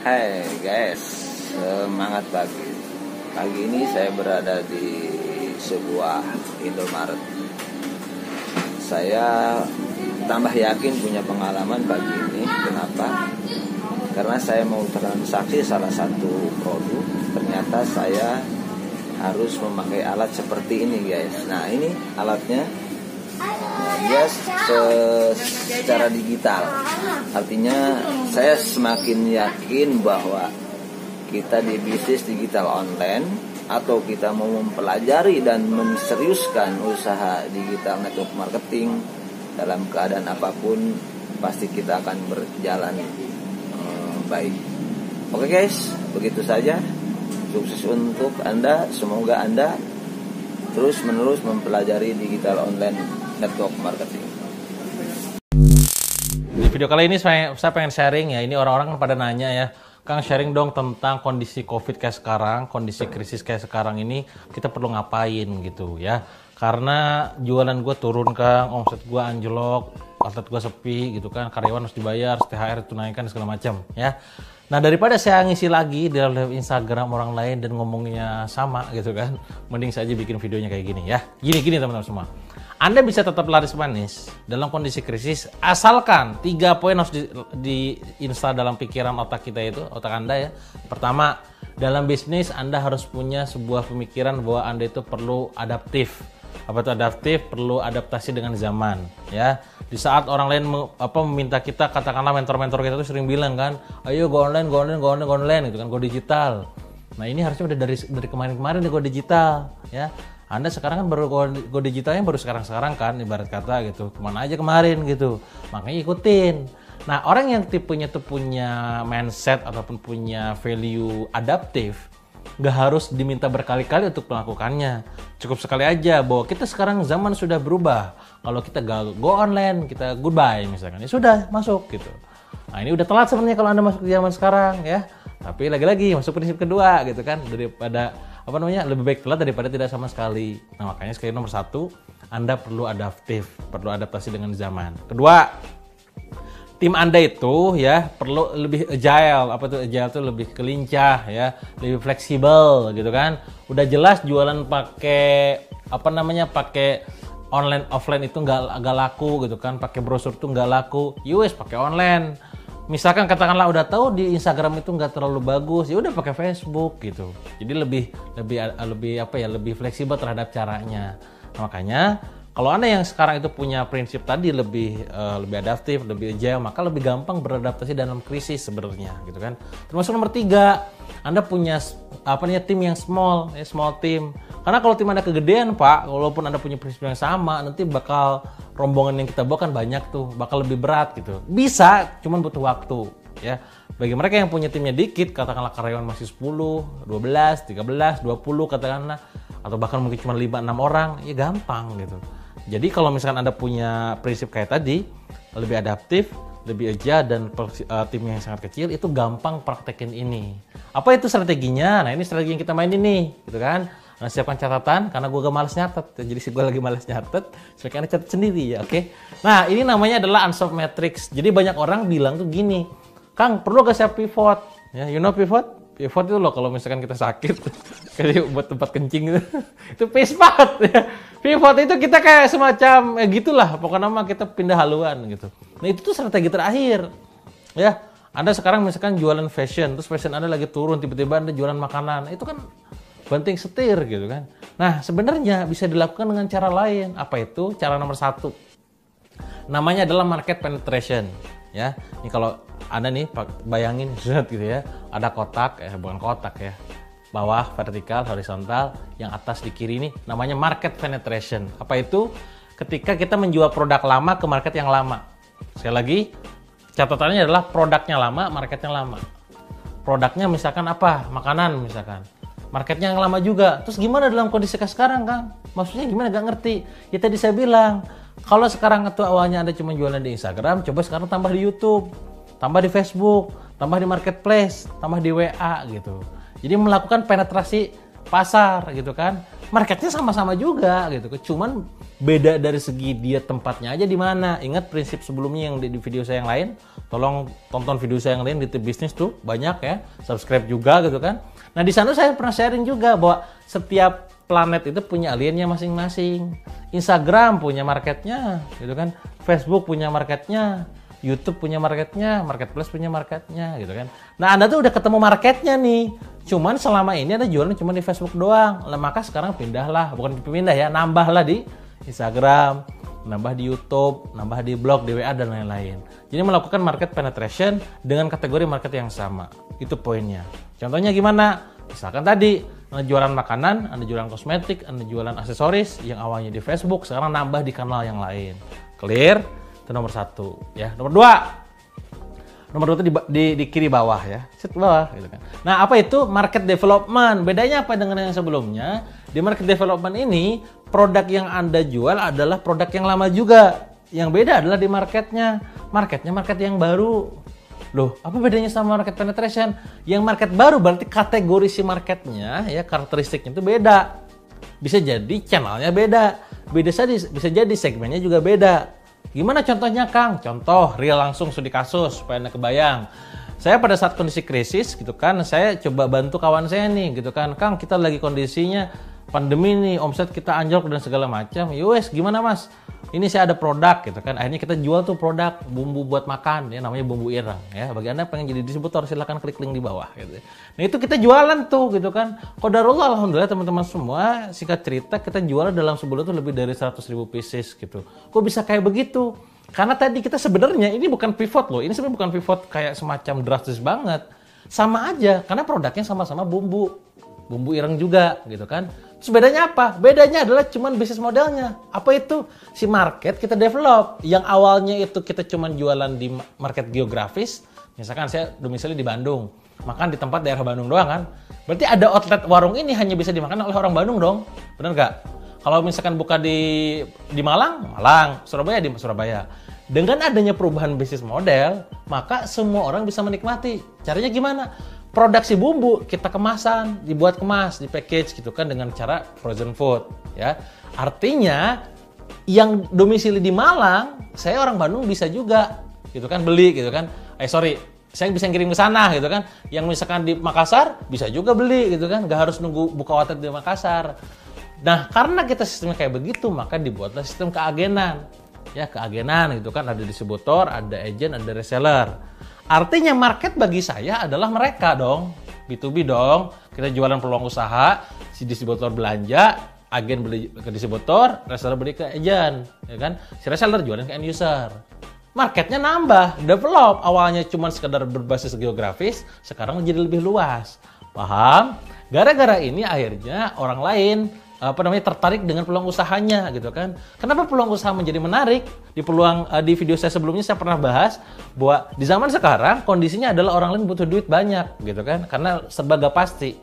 Hai guys, semangat pagi. Pagi ini saya berada di sebuah Indomaret. Saya tambah yakin punya pengalaman pagi ini. Kenapa? Karena saya mau transaksi salah satu produk. Ternyata saya harus memakai alat seperti ini guys. Nah ini alatnya. Dia secara digital. Artinya saya semakin yakin bahwa kita di bisnis digital online atau kita mau mempelajari dan menseriuskan usaha digital network marketing dalam keadaan apapun pasti kita akan berjalan baik. Oke guys, begitu saja. Sukses untuk Anda. Semoga Anda terus menerus mempelajari digital online network marketing. Di video kali ini saya pengen sharing ya. Ini orang-orang pada nanya ya, Kang sharing dong tentang kondisi COVID kayak sekarang, kondisi krisis kayak sekarang ini kita perlu ngapain gitu ya. Karena jualan gue turun Kang, omset gue anjlok, outlet gue sepi gitu kan, karyawan harus dibayar, THR tunaikan segala macam ya. Nah daripada saya ngisi lagi di live Instagram orang lain dan ngomongnya sama gitu kan, mending saja bikin videonya kayak gini ya. Gini teman-teman semua. Anda bisa tetap laris manis dalam kondisi krisis asalkan 3 poin harus di-install dalam pikiran otak kita itu, otak Anda ya. Pertama, dalam bisnis Anda harus punya sebuah pemikiran bahwa Anda itu perlu adaptif. Apa itu adaptif? Perlu adaptasi dengan zaman ya. Di saat orang lain meminta kita, katakanlah mentor-mentor kita itu sering bilang kan, ayo go online gitu kan, go digital. Nah ini harusnya udah dari kemarin-kemarin nih go digital ya. Anda sekarang kan baru go digitalnya baru sekarang kan, ibarat kata gitu. Kemana aja kemarin gitu. Makanya ikutin. Nah, orang yang tipenya tuh punya mindset ataupun punya value adaptif, nggak harus diminta berkali-kali untuk melakukannya. Cukup sekali aja bahwa kita sekarang zaman sudah berubah. Kalau kita go online, kita goodbye misalkan. Ya sudah, masuk gitu. Nah, ini udah telat sebenarnya kalau Anda masuk ke zaman sekarang ya. Tapi lagi-lagi masuk prinsip kedua gitu kan, daripada lebih baik telat daripada tidak sama sekali. Nah makanya sekali nomor 1, Anda perlu adaptif, perlu adaptasi dengan zaman. Kedua, tim Anda itu ya perlu lebih agile. Apa itu agile itu lebih kelincah ya, lebih fleksibel gitu kan. Udah jelas jualan pakai pakai online offline itu nggak laku gitu kan, pakai brosur itu nggak laku. Yowes pakai online. Misalkan katakanlah udah tahu di Instagram itu nggak terlalu bagus, ya udah pakai Facebook gitu. Jadi lebih fleksibel terhadap caranya. Nah, makanya kalau Anda yang sekarang itu punya prinsip tadi lebih adaptif, lebih agile, maka lebih gampang beradaptasi dalam krisis sebenarnya gitu kan. Termasuk nomor 3, Anda punya tim yang small team. Karena kalau tim Anda kegedean Pak, walaupun Anda punya prinsip yang sama, nanti bakal rombongan yang kita bawa kan banyak tuh, bakal lebih berat gitu. Bisa, cuman butuh waktu ya. Bagi mereka yang punya timnya dikit, katakanlah karyawan masih 10, 12, 13, 20 katakanlah, atau bahkan mungkin cuma 5-6 orang, ya gampang gitu. Jadi kalau misalkan Anda punya prinsip kayak tadi, lebih adaptif, lebih agile dan tim yang sangat kecil, itu gampang praktekin ini. Apa itu strateginya? Nah ini strategi yang kita mainin nih, gitu kan. Nah, siapkan catatan, karena gue gak males nyatet. Jadi gue lagi males nyatet, supaya Anda catat sendiri ya, oke? Nah ini namanya adalah unsolved matrix. Jadi banyak orang bilang tuh gini, Kang perlu gak saya pivot? Ya, you know pivot? Pivot itu loh kalau misalkan kita sakit, kayak buat tempat kencing gitu. Itu pivot ya. Pivot itu kita kayak semacam gitulah, pokoknya nama kita pindah haluan gitu. Nah itu tuh strategi terakhir ya. Anda sekarang misalkan jualan fashion, terus fashion Anda lagi turun, tiba-tiba Anda jualan makanan, itu kan banting setir gitu kan. Nah sebenarnya bisa dilakukan dengan cara lain. Apa itu? Cara nomor 1 namanya adalah market penetration ya. Ini kalau Anda nih bayangin gitu ya, ada kotak bukan kotak ya, bawah vertikal, horizontal, yang atas di kiri ini namanya market penetration. Apa itu? Ketika kita menjual produk lama ke market yang lama. Sekali lagi, catatannya adalah produknya lama, marketnya lama. Produknya misalkan apa? Makanan misalkan. Marketnya yang lama juga. Terus gimana dalam kondisi sekarang Kang? Maksudnya gimana? Gak ngerti. Ya tadi saya bilang, kalau sekarang itu awalnya Anda cuma jualan di Instagram, coba sekarang tambah di YouTube, tambah di Facebook, tambah di Marketplace, tambah di WA gitu. Jadi melakukan penetrasi pasar gitu kan. marketnya sama-sama juga gitu. Cuman beda dari segi dia tempatnya aja di mana. Ingat prinsip sebelumnya yang di video saya yang lain. Tolong tonton video saya yang lain di Tip Bisnis tuh banyak ya. Subscribe juga gitu kan. Nah di sana saya pernah sharing juga bahwa setiap planet itu punya aliennya masing-masing. Instagram punya marketnya gitu kan. Facebook punya marketnya. YouTube punya marketnya, Marketplace punya marketnya gitu kan. Nah Anda tuh udah ketemu marketnya nih. Cuman selama ini Anda jualan cuma di Facebook doang. Nah, maka sekarang pindahlah, bukan pindah ya, nambahlah di Instagram, nambah di YouTube, nambah di blog, di WA dan lain-lain. Jadi melakukan market penetration dengan kategori market yang sama. Itu poinnya. Contohnya gimana? Misalkan tadi Anda jualan makanan, Anda jualan kosmetik, Anda jualan aksesoris yang awalnya di Facebook, sekarang nambah di kanal yang lain. Clear? Itu nomor 1 ya. Nomor 2 itu di kiri bawah ya, set bawah gitu kan. Nah apa itu market development? Bedanya apa dengan yang sebelumnya? Di market development ini produk yang Anda jual adalah produk yang lama juga. Yang beda adalah di market yang baru. Loh, apa bedanya sama market penetration? Yang market baru berarti kategori si marketnya ya, karakteristiknya itu beda. Bisa jadi channelnya beda. Bisa jadi segmennya juga beda. Gimana contohnya Kang? Contoh real langsung studi kasus supaya Anda kebayang. Saya pada saat kondisi krisis gitu kan, saya coba bantu kawan saya nih gitu kan. Kang, kita lagi kondisinya pandemi nih, omset kita anjlok dan segala macam. Yowes, gimana Mas? Ini saya ada produk gitu kan. Akhirnya kita jual tuh produk bumbu buat makan ya, namanya bumbu ireng ya. Bagi Anda pengen jadi distributor silahkan klik link di bawah gitu. Nah, itu kita jualan tuh gitu kan. Qadarullah alhamdulillah teman-teman semua, singkat cerita kita jual dalam sebulan tuh lebih dari 100.000 pieces gitu. Kok bisa kayak begitu? Karena tadi kita sebenarnya ini bukan pivot loh. Ini sebenarnya bukan pivot kayak semacam drastis banget. Sama aja karena produknya sama-sama bumbu ireng juga gitu kan. Terus bedanya apa? Bedanya adalah cuman bisnis modelnya. Apa itu? Si market kita develop. Yang awalnya itu kita cuman jualan di market geografis. Misalkan saya domisili di Bandung. Makan di tempat daerah Bandung doang kan. Berarti ada outlet warung ini hanya bisa dimakan oleh orang Bandung dong. Benar nggak? Kalau misalkan buka di Malang, Surabaya di Surabaya. Dengan adanya perubahan bisnis model, maka semua orang bisa menikmati. Caranya gimana? Produksi bumbu kita kemasan, dibuat kemas, di package gitu kan dengan cara frozen food ya. Artinya yang domisili di Malang, saya orang Bandung bisa juga gitu kan beli gitu kan. Saya bisa kirim ke sana gitu kan. Yang misalkan di Makassar bisa juga beli gitu kan, nggak harus nunggu buka outlet di Makassar. Nah, karena kita sistemnya kayak begitu, maka dibuatlah sistem keagenan. Ya, keagenan gitu kan, ada distributor, ada agent, ada reseller. Artinya market bagi saya adalah mereka dong, B2B dong. Kita jualan peluang usaha, si distributor belanja, agen beli ke distributor, reseller beli ke agent, ya kan? Si reseller jualan ke end user. Marketnya nambah, develop. Awalnya cuma sekedar berbasis geografis, sekarang jadi lebih luas. Paham? Gara-gara ini akhirnya orang lain tertarik dengan peluang usahanya gitu kan. Kenapa peluang usaha menjadi menarik? Di video saya sebelumnya saya pernah bahas bahwa di zaman sekarang kondisinya adalah orang lain butuh duit banyak gitu kan. Karena serba gak pasti.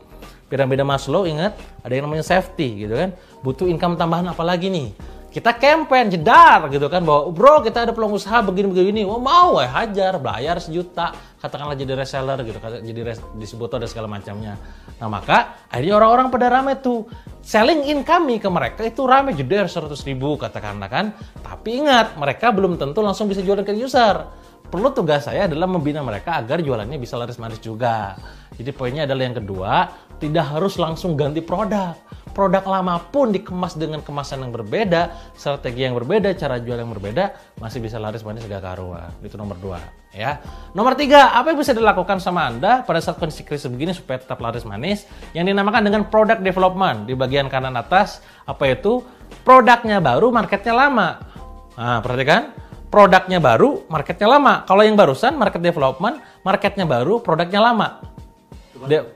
Piramida Maslow ingat ada yang namanya safety gitu kan. Butuh income tambahan apa lagi nih? Kita campaign jedar gitu kan bahwa bro kita ada peluang usaha begini-begini. Oh mau hajar, bayar 1 juta. Katakanlah jadi reseller gitu, jadi distributor dan segala macamnya. Nah maka akhirnya orang-orang pada rame tuh. Selling income ke mereka itu rame jedar 100.000 katakanlah kan. Tapi ingat mereka belum tentu langsung bisa jualan ke user. Perlu tugas saya adalah membina mereka agar jualannya bisa laris manis juga. Jadi poinnya adalah yang kedua, tidak harus langsung ganti produk. Produk lama pun dikemas dengan kemasan yang berbeda, strategi yang berbeda, cara jual yang berbeda, masih bisa laris manis gak karuan. Itu nomor 2 ya. Nomor 3, apa yang bisa dilakukan sama Anda pada saat kondisi krisis begini supaya tetap laris manis? Yang dinamakan dengan product development. Di bagian kanan atas, apa itu? Produknya baru, marketnya lama. Nah, perhatikan. Produknya baru, marketnya lama. Kalau yang barusan, market development, marketnya baru, produknya lama.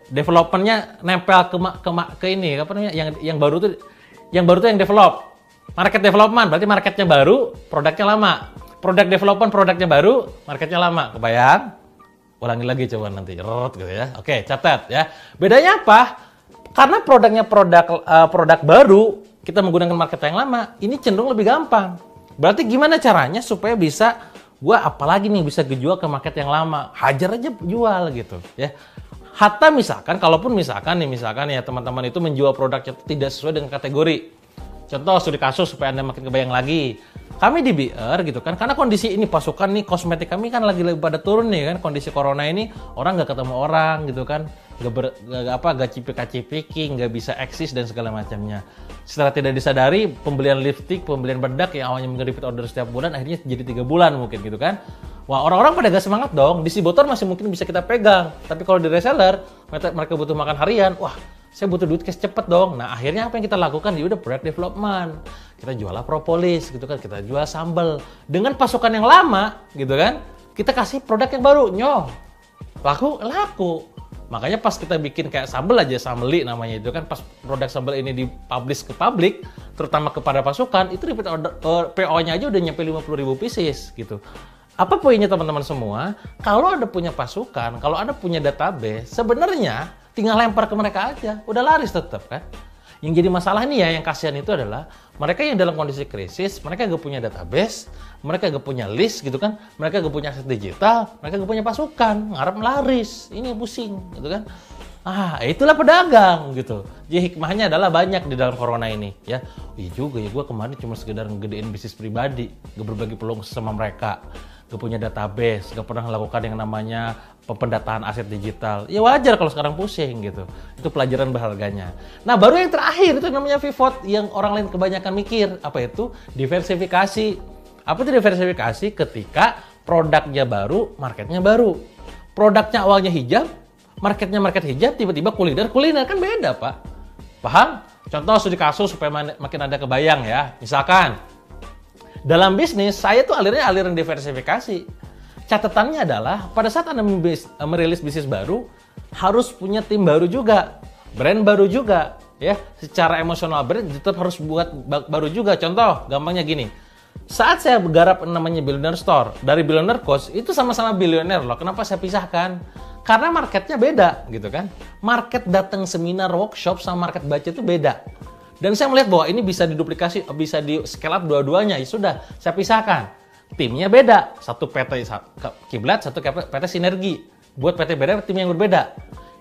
Developmentnya nempel ke ini apa namanya yang baru tuh yang develop. Market development berarti marketnya baru, produknya lama. Product development produknya baru, marketnya lama. Kebayang? Ulangi lagi coba nanti. Gitu ya. Oke, catat ya. Bedanya apa? Karena produknya produk baru, kita menggunakan market yang lama, ini cenderung lebih gampang. Berarti gimana caranya supaya bisa gua apalagi nih bisa jual ke market yang lama? Hajar aja jual gitu ya. Hatta misalkan, kalaupun misalkan ya teman-teman itu menjual produknya tidak sesuai dengan kategori. Contoh studi kasus supaya Anda makin kebayang lagi. Kami di BR gitu kan, karena kondisi ini pasukan nih kosmetik kami kan lagi pada turun nih kan, kondisi corona ini orang nggak ketemu orang gitu kan, nggak cipika-cipiki, nggak bisa eksis dan segala macamnya. Setelah tidak disadari, pembelian lipstick, pembelian bedak yang awalnya repeat order setiap bulan akhirnya jadi 3 bulan mungkin gitu kan. Wah, orang-orang pada gak semangat dong. Distributor masih mungkin bisa kita pegang, tapi kalau di reseller mereka butuh makan harian. Wah, saya butuh duit cash cepet dong. Nah, akhirnya apa yang kita lakukan? Ya udah product development. Kita jualah propolis gitu kan, kita jual sambal. Dengan pasukan yang lama gitu kan, kita kasih produk yang baru, laku. Makanya pas kita bikin kayak sambal aja, sambeli namanya itu kan, pas produk sambal ini dipublish ke publik, terutama kepada pasukan, itu repeat order PO-nya aja udah nyampe 50.000 pieces gitu. Apa poinnya teman-teman semua? Kalau Anda punya pasukan, kalau Anda punya database, sebenarnya tinggal lempar ke mereka aja, udah laris tetap kan. Yang jadi masalah nih ya, yang kasihan itu adalah mereka yang dalam kondisi krisis, mereka gak punya database, mereka gak punya list gitu kan, mereka gak punya aset digital, mereka gak punya pasukan, ngarep laris, ini pusing gitu kan. Itulah pedagang gitu. Jadi hikmahnya adalah banyak di dalam corona ini ya. Iya juga ya, gue kemarin cuma sekedar ngegedein bisnis pribadi, gak berbagi peluang sama mereka, gak punya database, gak pernah melakukan yang namanya pendataan aset digital. Ya wajar kalau sekarang pusing gitu. Itu pelajaran berharganya. Nah, baru yang terakhir itu namanya pivot yang orang lain kebanyakan mikir. Apa itu? Diversifikasi. Apa itu diversifikasi? Ketika produknya baru, marketnya baru. Produknya awalnya hijab, marketnya market hijab, tiba-tiba kuliner kan beda, Pak. Paham? Contoh studi kasus supaya makin ada kebayang ya. Misalkan dalam bisnis, saya tuh aliran diversifikasi. Catatannya adalah pada saat Anda merilis bisnis baru, harus punya tim baru juga, brand baru juga, ya. Secara emosional brand tetap harus buat baru juga. Contoh, gampangnya gini. Saat saya garap namanya Billionaire Store, dari Billionaire Coach, itu sama-sama billionaire loh. Kenapa saya pisahkan? Karena marketnya beda, gitu kan. Market datang seminar, workshop, sama market baca itu beda. Dan saya melihat bahwa ini bisa diduplikasi, bisa di scale up dua-duanya. Ya sudah, saya pisahkan. Timnya beda. Satu PT kiblat, satu PT sinergi. Buat PT beda, tim yang berbeda.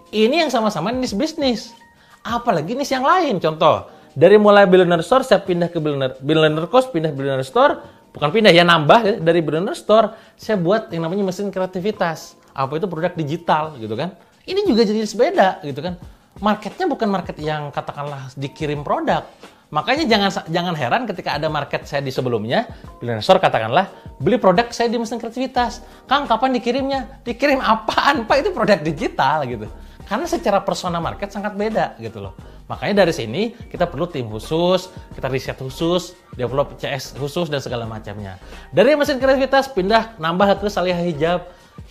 Ini yang sama-sama niche bisnis. Apalagi niche yang lain. Contoh, dari mulai Billionaire Store, saya pindah ke Billionaire Cost, pindah Billionaire Store. Bukan pindah, ya nambah ya. Dari Billionaire Store, saya buat yang namanya mesin kreativitas. Apa itu produk digital gitu kan. Ini juga jadi beda gitu kan. Marketnya bukan market yang katakanlah dikirim produk. Makanya jangan heran ketika ada market saya di sebelumnya, Billionaire Store katakanlah, beli produk saya di mesin kreativitas. Kang, kapan dikirimnya? Dikirim apaan, Pak? Itu produk digital gitu. Karena secara persona market sangat beda gitu loh. Makanya dari sini kita perlu tim khusus, kita riset khusus, develop CS khusus dan segala macamnya. Dari mesin kreativitas pindah nambah ke Salihah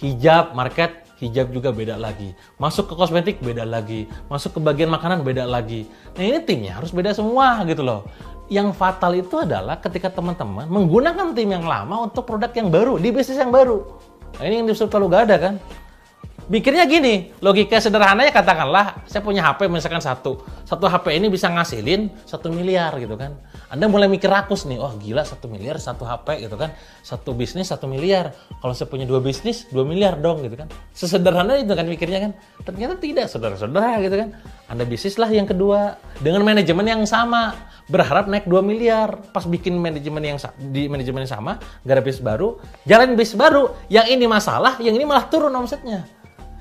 hijab market. Hijab juga beda lagi. Masuk ke kosmetik beda lagi. Masuk ke bagian makanan beda lagi. Nah ini timnya harus beda semua gitu loh. Yang fatal itu adalah ketika teman-teman menggunakan tim yang lama untuk produk yang baru, di bisnis yang baru. Nah ini yang disebut kalau gak ada kan. Mikirnya gini, logika sederhananya katakanlah saya punya HP misalkan satu HP ini bisa ngasilin 1 miliar gitu kan. Anda mulai mikir rakus nih, oh gila 1 miliar satu HP gitu kan. Satu bisnis 1 miliar. Kalau saya punya 2 bisnis 2 miliar dong gitu kan. Sesederhana itu kan mikirnya kan. Ternyata tidak, saudara-saudara gitu kan. Anda bisnis lah yang kedua dengan manajemen yang sama. Berharap naik 2 miliar. Pas bikin manajemen yang sama, gak ada bisnis baru, jalan bisnis baru. Yang ini masalah, yang ini malah turun omsetnya.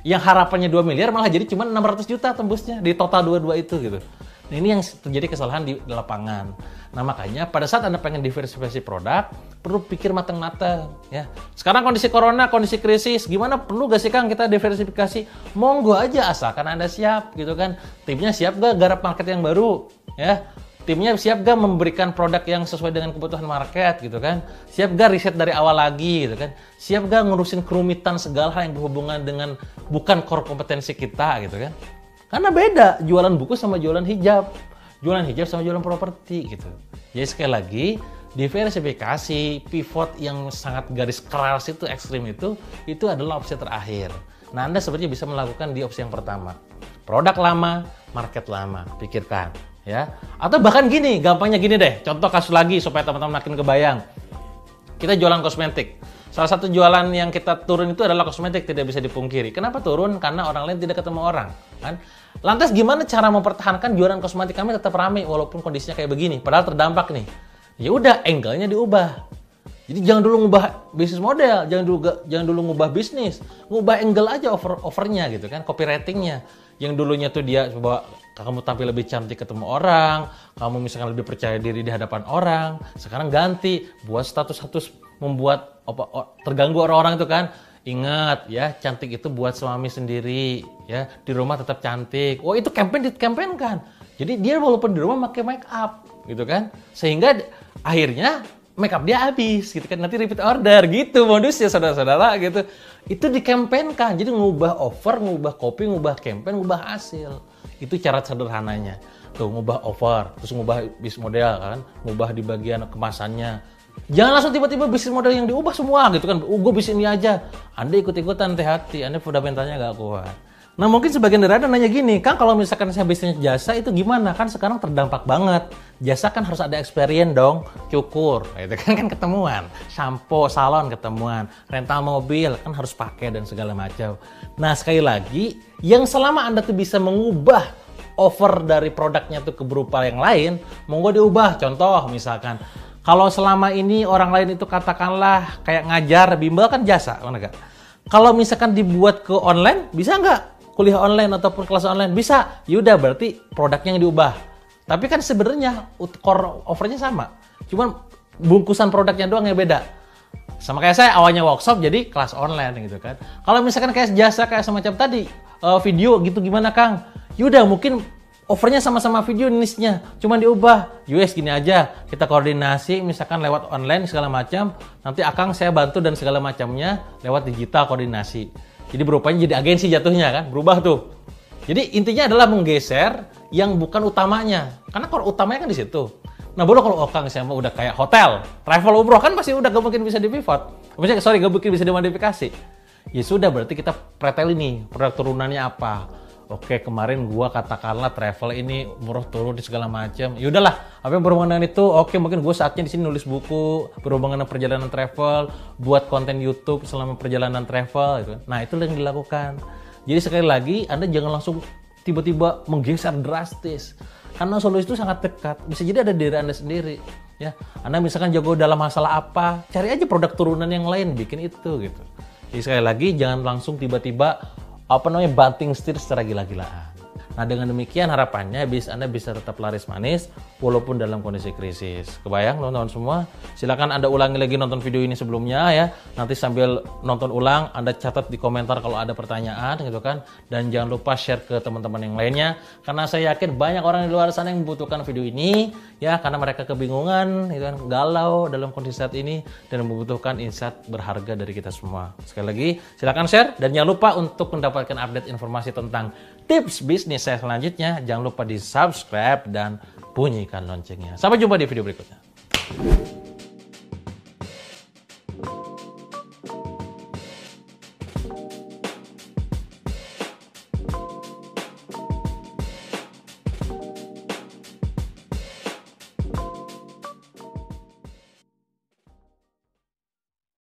Yang harapannya 2 miliar malah jadi cuma 600 juta tembusnya di total dua-dua itu gitu. Nah ini yang terjadi kesalahan di lapangan. Nah makanya pada saat Anda pengen diversifikasi produk, perlu pikir matang-matang ya. Sekarang kondisi corona, kondisi krisis, gimana perlu gak sih Kang kita diversifikasi? Monggo aja asalkan Anda siap gitu kan. Timnya siap gak garap market yang baru ya. Timnya siap gak memberikan produk yang sesuai dengan kebutuhan market gitu kan? Siap gak riset dari awal lagi gitu kan? Siap gak ngurusin kerumitan segala hal yang berhubungan dengan bukan core kompetensi kita gitu kan? Karena beda jualan buku sama jualan hijab. Jualan hijab sama jualan properti gitu. Jadi sekali lagi, diversifikasi, pivot yang sangat garis keras itu, ekstrim itu adalah opsi terakhir. Nah Anda sebenarnya bisa melakukan di opsi yang pertama. Produk lama, market lama. Pikirkan. Ya, atau bahkan gini, gampangnya gini deh. Contoh kasus lagi supaya teman-teman makin kebayang. Kita jualan kosmetik. Salah satu jualan yang kita turun itu adalah kosmetik, tidak bisa dipungkiri. Kenapa turun? Karena orang lain tidak ketemu orang, kan? Lantas gimana cara mempertahankan jualan kosmetik kami tetap ramai walaupun kondisinya kayak begini? Padahal terdampak nih. Ya udah, angle-nya diubah. Jadi jangan dulu ngubah bisnis model, jangan dulu ngubah bisnis, ngubah angle aja overnya gitu kan, copywritingnya. Yang dulunya tuh dia coba kamu tampil lebih cantik ketemu orang, kamu misalkan lebih percaya diri di hadapan orang, sekarang ganti buat status-status membuat terganggu orang-orang itu kan. Ingat ya, cantik itu buat suami sendiri ya, di rumah tetap cantik. Oh, itu campaign kan. Jadi dia walaupun di rumah pakai make up gitu kan, sehingga akhirnya make up dia habis gitu kan, nanti repeat order gitu modusnya saudara-saudara gitu. Itu dikampanyekan, jadi ngubah offer, ngubah copy, ngubah campaign, ngubah hasil. Itu cara sederhananya. Tuh ngubah offer, terus ngubah bisnis model kan, ngubah di bagian kemasannya. Jangan langsung tiba-tiba bisnis model yang diubah semua gitu kan. Gue bisnis ini aja. Anda ikut-ikutan, hati-hati. Anda fundamentalnya gak kuat. Nah mungkin sebagian dari Anda nanya gini, Kang kalau misalkan saya bisnis jasa itu gimana? Kan sekarang terdampak banget. Jasa kan harus ada experience dong, cukur, itu kan ketemuan. Sampo, salon ketemuan, rental mobil kan harus pakai dan segala macam. Nah sekali lagi, yang selama Anda tuh bisa mengubah offer dari produknya tuh ke berupa yang lain, monggo diubah. Contoh misalkan, kalau selama ini orang lain itu katakanlah kayak ngajar, bimbel kan jasa, mana gak? Kalau misalkan dibuat ke online, bisa nggak? Kuliah online ataupun kelas online bisa, yaudah berarti produknya yang diubah. Tapi kan sebenarnya core offernya sama, cuman bungkusan produknya doang yang beda. Sama kayak saya awalnya workshop jadi kelas online gitu kan. Kalau misalkan kayak jasa kayak semacam tadi video gitu gimana Kang? Yaudah mungkin offernya sama-sama video niche-nya, cuman diubah. US gini aja, kita koordinasi misalkan lewat online segala macam, nanti Akang saya bantu dan segala macamnya lewat digital koordinasi. Jadi berupanya jadi agensi jatuhnya kan, berubah tuh. Jadi intinya adalah menggeser yang bukan utamanya. Karena core utamanya kan di situ. Nah baru kalau Kang saya udah kayak hotel, travel umroh kan pasti udah gak mungkin bisa di pivot. Maksudnya gak mungkin bisa dimodifikasi. Ya sudah berarti kita pretel ini, produk turunannya apa. Oke kemarin gua katakanlah travel ini umroh turun di segala macam. Ya udahlah, apa yang berhubungan dengan itu? Oke mungkin gua saatnya di sini nulis buku berhubungan dengan perjalanan travel, buat konten YouTube selama perjalanan travel gitu. Nah, itu yang dilakukan. Jadi sekali lagi Anda jangan langsung tiba-tiba menggeser drastis. Karena solusi itu sangat dekat. Bisa jadi ada diri Anda sendiri, ya. Anda misalkan jago dalam masalah apa, cari aja produk turunan yang lain, bikin itu gitu. Jadi sekali lagi jangan langsung tiba-tiba banting setir secara gila-gilaan. Nah dengan demikian harapannya Anda bisa tetap laris manis walaupun dalam kondisi krisis. Kebayang teman-teman semua? Silakan Anda ulangi lagi nonton video ini sebelumnya ya. Nanti sambil nonton ulang Anda catat di komentar kalau ada pertanyaan gitu kan. Dan jangan lupa share ke teman-teman yang lainnya. Karena saya yakin banyak orang di luar sana yang membutuhkan video ini ya, karena mereka kebingungan, gitu kan, galau dalam kondisi saat ini dan membutuhkan insight berharga dari kita semua. Sekali lagi silakan share dan jangan lupa untuk mendapatkan update informasi tentang tips bisnis saya selanjutnya, jangan lupa di subscribe dan bunyikan loncengnya. Sampai jumpa di video berikutnya.